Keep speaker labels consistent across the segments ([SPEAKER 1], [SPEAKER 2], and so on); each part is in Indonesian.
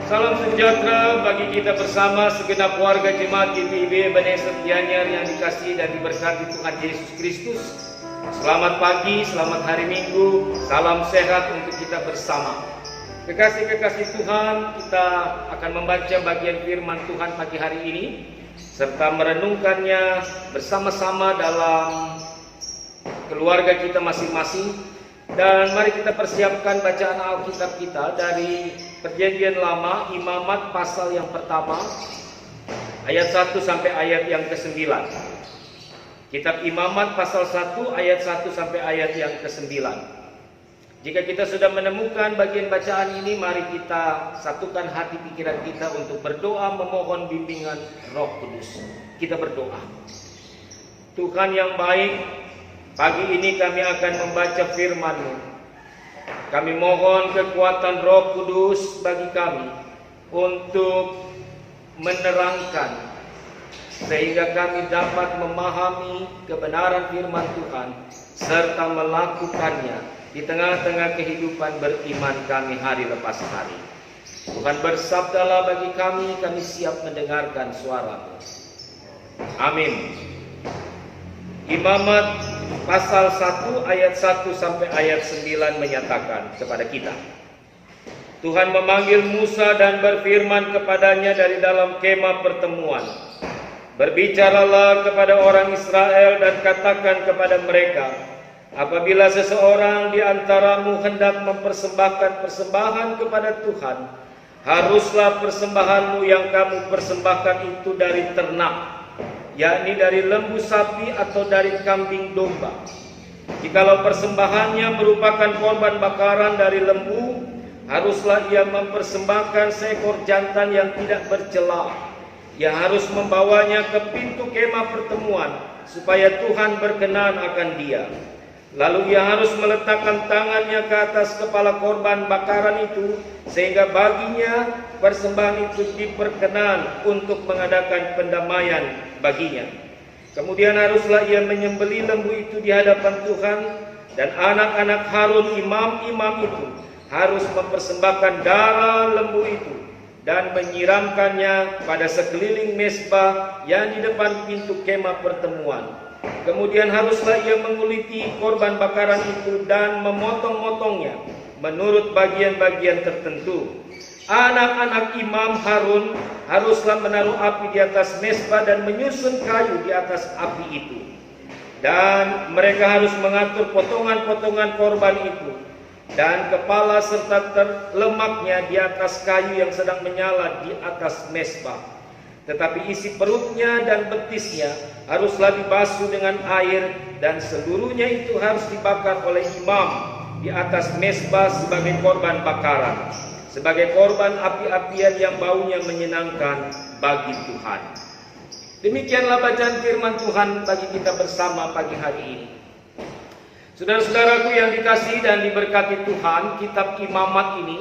[SPEAKER 1] Salam sejahtera bagi kita bersama segenap warga jemaat GPIB Ebenezer Gianyar yang dikasihi dan diberkati Tuhan Yesus Kristus. Selamat pagi, selamat hari Minggu, salam sehat untuk kita bersama. Kekasih-kekasih Tuhan, kita akan membaca bagian firman Tuhan pagi hari ini serta merenungkannya bersama-sama dalam keluarga kita masing-masing. Dan mari kita persiapkan bacaan Alkitab kita dari Perjanjian Lama, Imamat pasal yang pertama, ayat 1 sampai ayat yang ke-9. Kitab Imamat pasal 1 ayat 1 sampai ayat yang ke-9. Jika kita sudah menemukan bagian bacaan ini, mari kita satukan hati pikiran kita untuk berdoa memohon bimbingan Roh Kudus. Kita berdoa. Tuhan yang baik, pagi ini kami akan membaca firman-Mu. Kami mohon kekuatan Roh Kudus bagi kami untuk menerangkan sehingga kami dapat memahami kebenaran firman Tuhan serta melakukannya di tengah-tengah kehidupan beriman kami hari lepas hari. Tuhan bersabdalah bagi kami siap mendengarkan suara-Mu. Amin. Imamat pasal 1 ayat 1 sampai ayat 9 menyatakan kepada kita, Tuhan memanggil Musa dan berfirman kepadanya dari dalam kemah pertemuan, berbicaralah kepada orang Israel dan katakan kepada mereka, apabila seseorang di antaramu hendak mempersembahkan persembahan kepada Tuhan, haruslah persembahanmu yang kamu persembahkan itu dari ternak, yakni dari lembu sapi atau dari kambing domba. Jikalau persembahannya merupakan korban bakaran dari lembu, haruslah ia mempersembahkan seekor jantan yang tidak bercela. Ia harus membawanya ke pintu kemah pertemuan, supaya Tuhan berkenan akan dia. Lalu ia harus meletakkan tangannya ke atas kepala korban bakaran itu, sehingga baginya persembahan itu diperkenan untuk mengadakan pendamaian baginya. Kemudian haruslah ia menyembelih lembu itu di hadapan Tuhan, dan anak-anak Harun imam-imam itu harus mempersembahkan darah lembu itu dan menyiramkannya pada sekeliling mezbah yang di depan pintu kemah pertemuan. Kemudian haruslah ia menguliti korban bakaran itu dan memotong-motongnya menurut bagian-bagian tertentu. Anak-anak imam Harun haruslah menaruh api di atas mezbah dan menyusun kayu di atas api itu. Dan mereka harus mengatur potongan-potongan korban itu dan kepala serta lemaknya di atas kayu yang sedang menyala di atas mezbah. Tetapi isi perutnya dan betisnya haruslah dibasuh dengan air, dan seluruhnya itu harus dibakar oleh imam di atas mezbah sebagai korban bakaran, sebagai korban api-apian yang baunya menyenangkan bagi Tuhan. Demikianlah bacaan firman Tuhan bagi kita bersama pagi hari ini. Saudara-saudaraku yang dikasihi dan diberkati Tuhan, kitab Imamat ini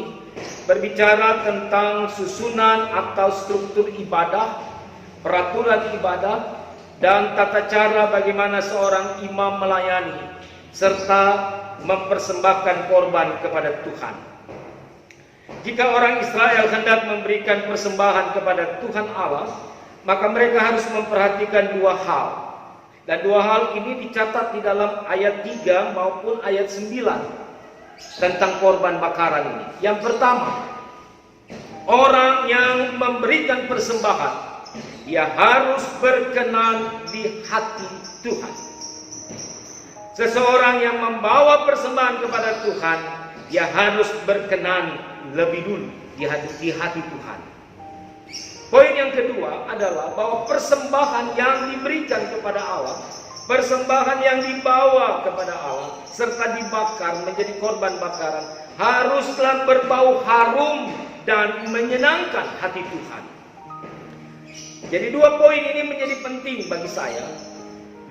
[SPEAKER 1] berbicara tentang susunan atau struktur ibadah, peraturan ibadah, dan tata cara bagaimana seorang imam melayani serta mempersembahkan korban kepada Tuhan. Jika orang Israel hendak memberikan persembahan kepada Tuhan Allah, maka mereka harus memperhatikan dua hal. Dan dua hal ini dicatat di dalam ayat 3 maupun ayat 9 tentang korban bakaran ini. Yang pertama, orang yang memberikan persembahan, dia harus berkenan di hati Tuhan. Seseorang yang membawa persembahan kepada Tuhan, dia harus berkenan lebih dulu di hati Tuhan. Poin yang kedua adalah bahwa persembahan yang diberikan kepada Allah, persembahan yang dibawa kepada Allah serta dibakar menjadi korban bakaran, haruslah berbau harum dan menyenangkan hati Tuhan. Jadi dua poin ini menjadi penting bagi saya,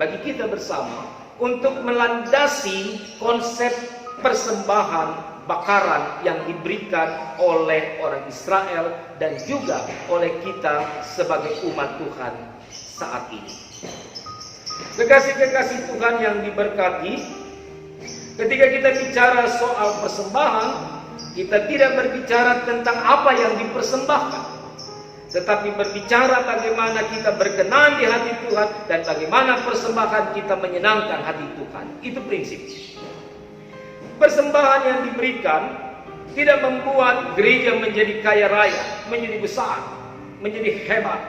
[SPEAKER 1] bagi kita bersama, untuk melandasi konsep persembahan bakaran yang diberikan oleh orang Israel dan juga oleh kita sebagai umat Tuhan saat ini. Kekasih-kekasih Tuhan yang diberkati, ketika kita bicara soal persembahan, kita tidak berbicara tentang apa yang dipersembahkan, tetapi berbicara bagaimana kita berkenan di hati Tuhan dan bagaimana persembahan kita menyenangkan hati Tuhan. Itu prinsip. Persembahan yang diberikan tidak membuat gereja menjadi kaya raya, menjadi besar, menjadi hebat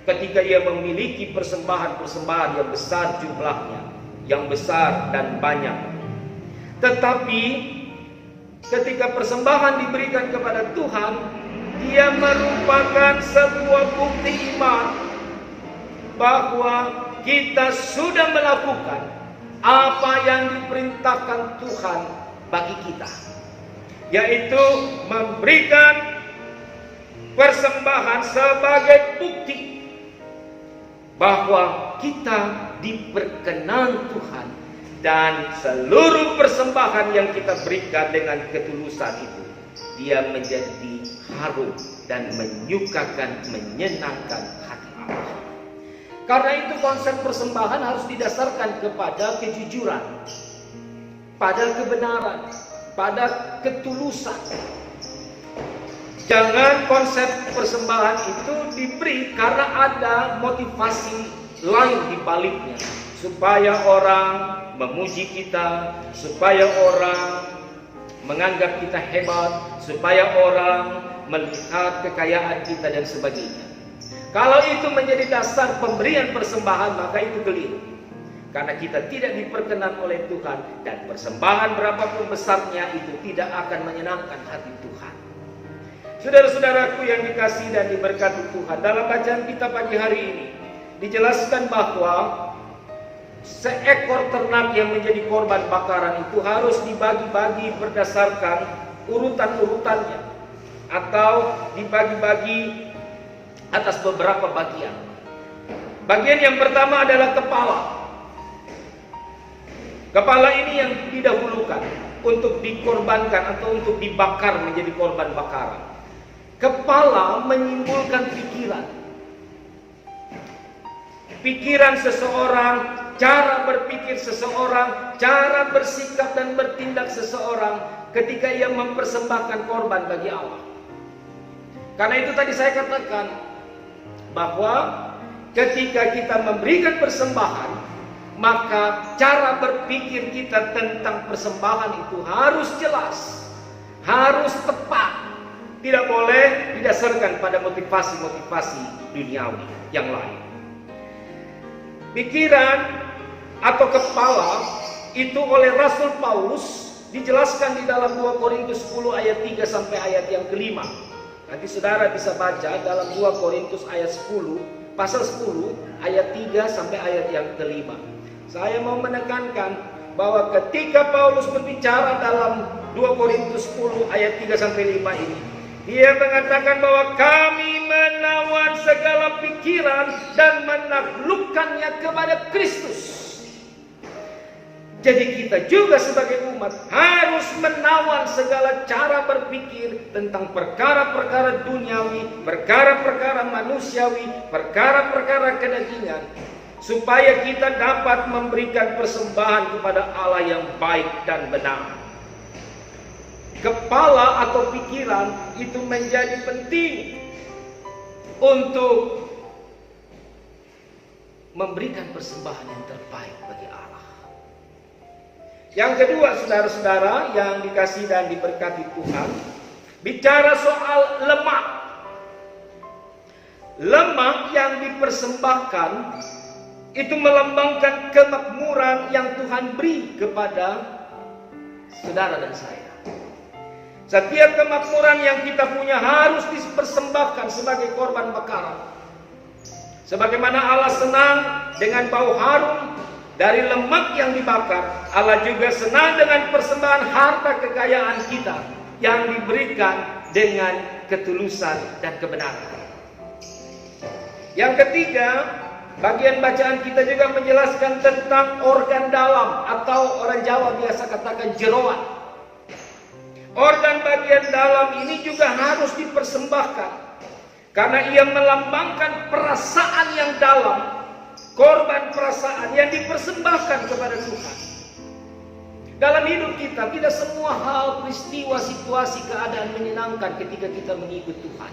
[SPEAKER 1] ketika ia memiliki persembahan-persembahan yang besar jumlahnya, yang besar dan banyak. Tetapi ketika persembahan diberikan kepada Tuhan, dia merupakan sebuah bukti iman bahwa kita sudah melakukan apa yang diperintahkan Tuhan bagi kita, yaitu memberikan persembahan sebagai bukti bahwa kita diperkenan Tuhan, dan seluruh persembahan yang kita berikan dengan ketulusan itu, dia menjadi harum dan menyukakan, menyenangkan hati Allah. Karena itu konsep persembahan harus didasarkan kepada kejujuran, pada kebenaran, pada ketulusan. Jangan konsep persembahan itu diberi karena ada motivasi lain di baliknya, supaya orang memuji kita, supaya orang menganggap kita hebat, supaya orang melihat kekayaan kita dan sebagainya. Kalau itu menjadi dasar pemberian persembahan, maka itu keliru. Karena kita tidak diperkenan oleh Tuhan, dan persembahan berapapun besarnya itu tidak akan menyenangkan hati Tuhan. Saudara-saudaraku yang dikasihi dan diberkati Tuhan, dalam bacaan kita pagi hari ini dijelaskan bahwa seekor ternak yang menjadi korban bakaran itu harus dibagi-bagi berdasarkan urutan-urutannya, atau dibagi-bagi atas beberapa bagian. Bagian yang pertama adalah kepala. Kepala ini yang didahulukan untuk dikorbankan atau untuk dibakar menjadi korban bakaran. Kepala menyimbolkan pikiran. Pikiran seseorang, cara berpikir seseorang, cara bersikap dan bertindak seseorang ketika ia mempersembahkan korban bagi Allah. Karena itu tadi saya katakan bahwa ketika kita memberikan persembahan, maka cara berpikir kita tentang persembahan itu harus jelas, harus tepat. Tidak boleh didasarkan pada motivasi-motivasi duniawi yang lain. Pikiran atau kepala itu oleh Rasul Paulus dijelaskan di dalam 2 Korintus 10 ayat 3 sampai ayat yang kelima. Nanti saudara bisa baca dalam 2 Korintus ayat 10, pasal 10 ayat 3 sampai ayat yang kelima. Saya mau menekankan bahwa ketika Paulus berbicara dalam 2 Korintus 10 ayat 3 sampai 5 ini, dia mengatakan bahwa kami menawan segala pikiran dan menaklukkannya kepada Kristus. Jadi kita juga sebagai umat harus menawan segala cara berpikir tentang perkara-perkara duniawi, perkara-perkara manusiawi, perkara-perkara kedagingan, supaya kita dapat memberikan persembahan kepada Allah yang baik dan benar. Kepala atau pikiran itu menjadi penting untuk memberikan persembahan yang terbaik bagi Allah. Yang kedua, saudara-saudara yang dikasihi dan diberkati Tuhan, bicara soal lemak. Lemak yang dipersembahkan itu melambangkan kemakmuran yang Tuhan beri kepada saudara dan saya. Setiap kemakmuran yang kita punya harus dipersembahkan sebagai korban bakaran. Sebagaimana Allah senang dengan bau harum dari lemak yang dibakar, Allah juga senang dengan persembahan harta kekayaan kita yang diberikan dengan ketulusan dan kebenaran. Yang ketiga, bagian bacaan kita juga menjelaskan tentang organ dalam, atau orang Jawa biasa katakan jeroan. Organ bagian dalam ini juga harus dipersembahkan karena ia melambangkan perasaan yang dalam, korban perasaan yang dipersembahkan kepada Tuhan. Dalam hidup kita, tidak semua hal, peristiwa, situasi, keadaan menyenangkan ketika kita mengikut Tuhan.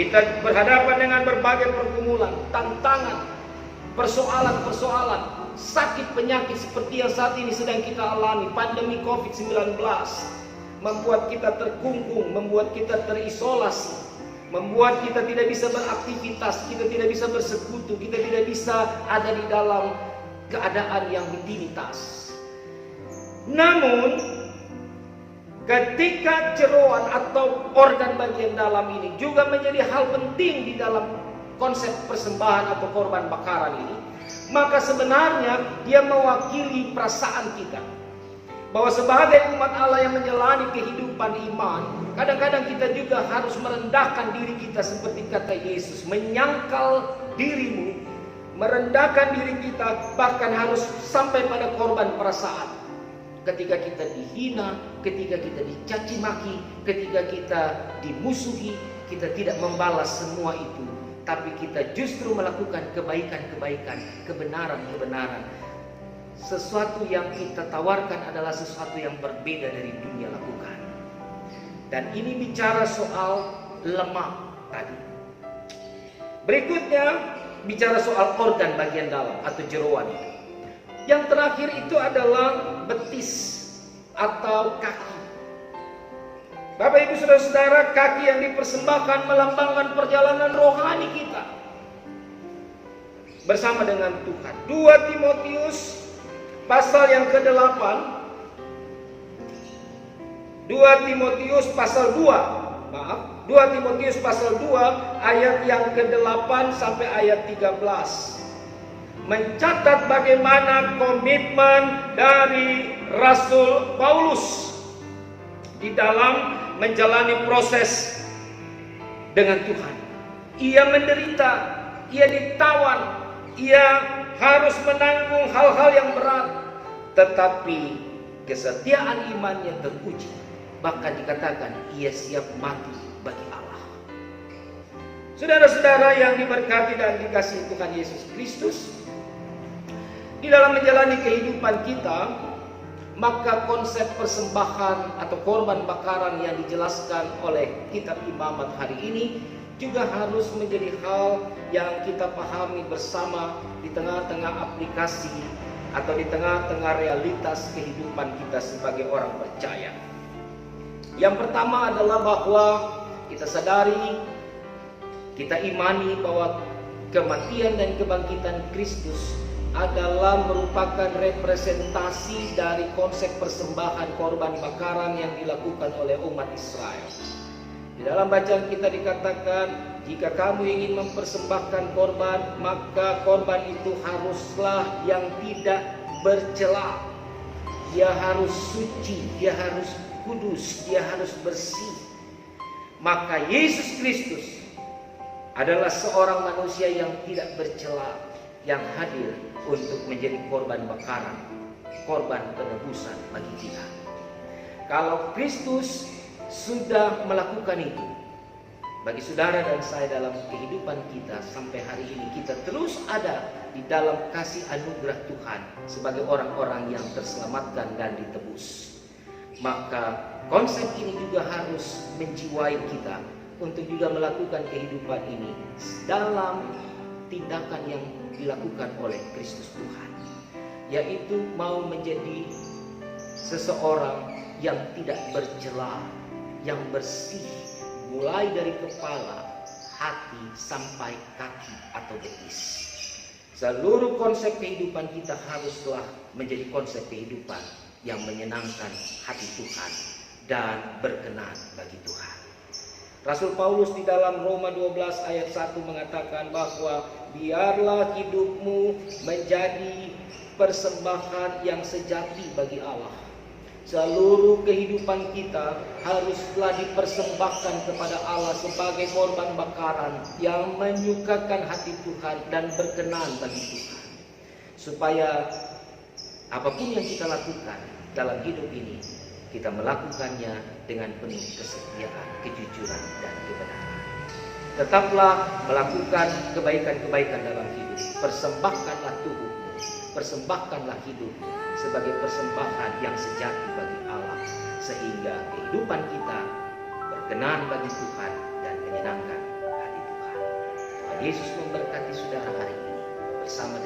[SPEAKER 1] Kita berhadapan dengan berbagai pergumulan, tantangan, persoalan-persoalan, sakit penyakit seperti yang saat ini sedang kita alami. Pandemi COVID-19 membuat kita terkungkung, membuat kita terisolasi, membuat kita tidak bisa beraktivitas, kita tidak bisa bersekutu, kita tidak bisa ada di dalam keadaan yang rutinitas. Namun ketika jeroan atau organ bagian dalam ini juga menjadi hal penting di dalam konsep persembahan atau korban bakaran ini, maka sebenarnya dia mewakili perasaan kita. Bahwa sebagai umat Allah yang menjalani kehidupan iman, kadang-kadang kita juga harus merendahkan diri kita seperti kata Yesus, menyangkal dirimu, merendahkan diri kita, bahkan harus sampai pada korban perasaan. Ketika kita dihina, ketika kita dicaci maki, ketika kita dimusuhi, kita tidak membalas semua itu, tapi kita justru melakukan kebaikan-kebaikan, kebenaran-kebenaran. Sesuatu yang kita tawarkan adalah sesuatu yang berbeda dari dunia lakukan. Dan ini bicara soal lemak tadi. Berikutnya bicara soal organ bagian dalam atau jeroan itu. Yang terakhir itu adalah betis atau kaki. Bapak Ibu Saudara-saudara, kaki yang dipersembahkan melambangkan perjalanan rohani kita bersama dengan Tuhan. 2 Timotius pasal yang ke-8. 2 Timotius pasal 2 ayat yang ke-8 sampai ayat 13. Mencatat bagaimana komitmen dari Rasul Paulus di dalam menjalani proses dengan Tuhan. Ia menderita, ia ditawan, ia harus menanggung hal-hal yang berat, tetapi kesetiaan imannya teruji. Bahkan dikatakan ia siap mati bagi Allah. Saudara-saudara yang diberkati dan dikasihi Tuhan Yesus Kristus, di dalam menjalani kehidupan kita, maka konsep persembahan atau korban bakaran yang dijelaskan oleh kitab Imamat hari ini juga harus menjadi hal yang kita pahami bersama di tengah-tengah aplikasi atau di tengah-tengah realitas kehidupan kita sebagai orang percaya. Yang pertama adalah bahwa kita sadari, kita imani bahwa kematian dan kebangkitan Kristus adalah merupakan representasi dari konsep persembahan korban bakaran yang dilakukan oleh umat Israel. Di dalam bacaan kita dikatakan, jika kamu ingin mempersembahkan korban, maka korban itu haruslah yang tidak bercela. Dia harus suci, dia harus kudus, dia harus bersih. Maka Yesus Kristus adalah seorang manusia yang tidak bercela, yang hadir untuk menjadi korban bakaran, korban penebusan bagi kita. Kalau Kristus sudah melakukan itu bagi saudara dan saya dalam kehidupan kita sampai hari ini, kita terus ada di dalam kasih anugerah Tuhan sebagai orang-orang yang terselamatkan dan ditebus. Maka konsep ini juga harus menjiwai kita untuk juga melakukan kehidupan ini dalam tindakan yang dilakukan oleh Kristus Tuhan, yaitu mau menjadi seseorang yang tidak bercela, yang bersih, mulai dari kepala, hati, sampai kaki atau betis. Seluruh konsep kehidupan kita haruslah menjadi konsep kehidupan yang menyenangkan hati Tuhan dan berkenan bagi Tuhan. Rasul Paulus di dalam Roma 12 ayat 1 mengatakan bahwa biarlah hidupmu menjadi persembahan yang sejati bagi Allah. Seluruh kehidupan kita haruslah dipersembahkan kepada Allah sebagai korban bakaran yang menyukakan hati Tuhan dan berkenan bagi Tuhan. Supaya apapun yang kita lakukan dalam hidup ini, kita melakukannya dengan penuh kesetiaan, kejujuran, dan kebenaran. Tetaplah melakukan kebaikan-kebaikan dalam hidup. Persembahkanlah tubuhmu
[SPEAKER 2] persembahkanlah hidup sebagai persembahan yang sejati bagi Allah, sehingga kehidupan kita berkenan bagi Tuhan dan menyenangkan hati Tuhan. Tuhan Yesus memberkati saudara hari ini bersama